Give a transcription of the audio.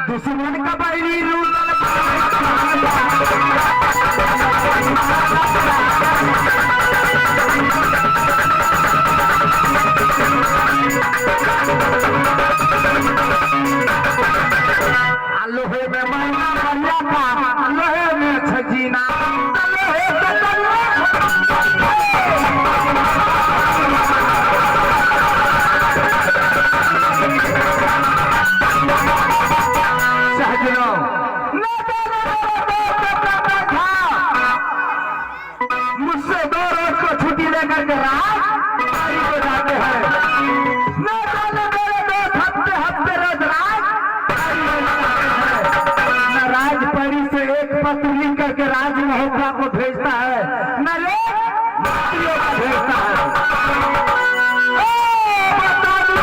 दुश्मन का बैरी रूसल लोहे में महीना मरिया था, लोहे में छजीना, लोहे मुझसे 2 रोज को छुट्टी लेकर के राज को जाते हैं। न जाने मेरे दोस्त हफ्ते हफ्ते रोज न राज परी से एक पत्र लिख करके राज महोत्सव को भेजता है, न लोग भेजता है। बता दो